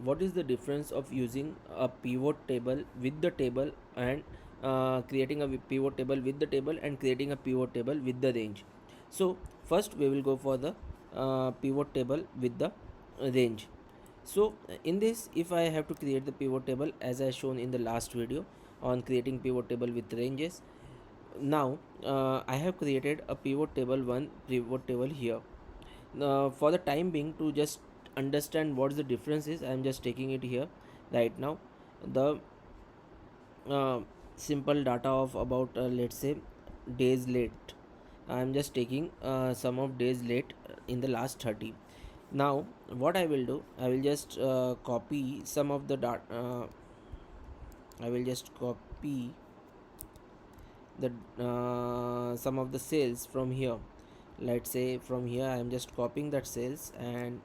what is the difference of using a pivot table with the table and creating a pivot table with the table and creating a pivot table with the range. So first we will go for the pivot table with the range. So in this, if I have to create the pivot table as I shown in the last video on creating pivot table with ranges, now I have created a pivot table, one pivot table here. For the time being, to just understand what the difference is, I am just taking it here right now. The uh, simple data of about let's say days late, I am just taking some of days late in the last 30. Now what I will do, I will just copy some of the data. I will just copy the some of the cells from here. Let's say from here I am just copying that cells, and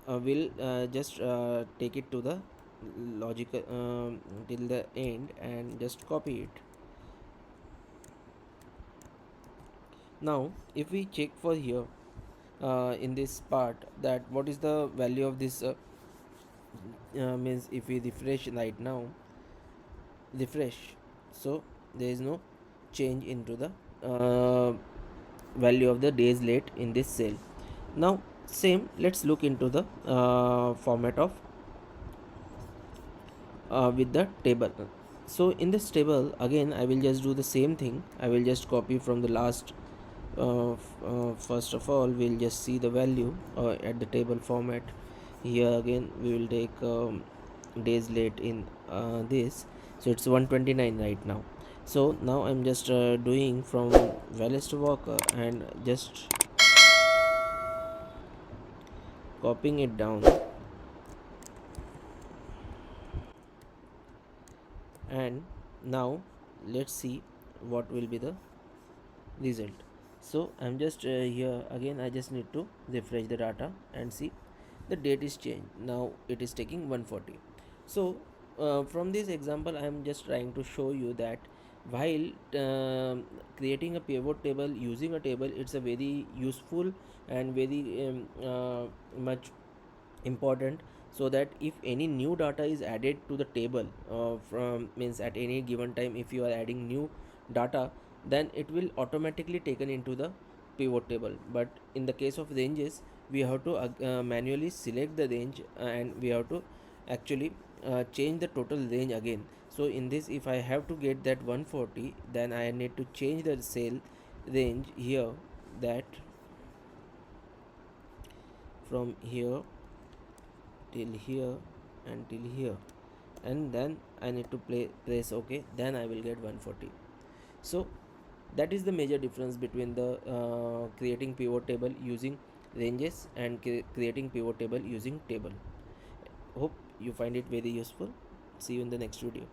will just take it to the logical till the end and just copy it. Now if we check for here in this part, that what is the value of this means if we refresh right now, refresh, so there is no change into the value of the days late in this cell. Now same, let's look into the format of with the table. So in this table again I will just do the same thing. I will just copy from the last first of all we'll just see the value at the table format. Here again we will take days late in this, so it's 129 right now. So now I'm just doing from Wallace to Walker and just copying it down, and now let's see what will be the result. So I'm just here again, I just need to refresh the data and see the date is changed. Now it is taking 140. So from this example I am just trying to show you that while creating a pivot table using a table, it's a very useful and very much important, so that if any new data is added to the table from means at any given time, if you are adding new data, then it will automatically taken into the pivot table. But in the case of ranges, we have to manually select the range, and we have to actually change the total range again. So in this, if I have to get that 140, then I need to change the cell range here, that from here till here and till here, and then I need to press OK, then I will get 140. So that is the major difference between the creating pivot table using ranges and creating pivot table using table. Hope you find it very useful. See you in the next video.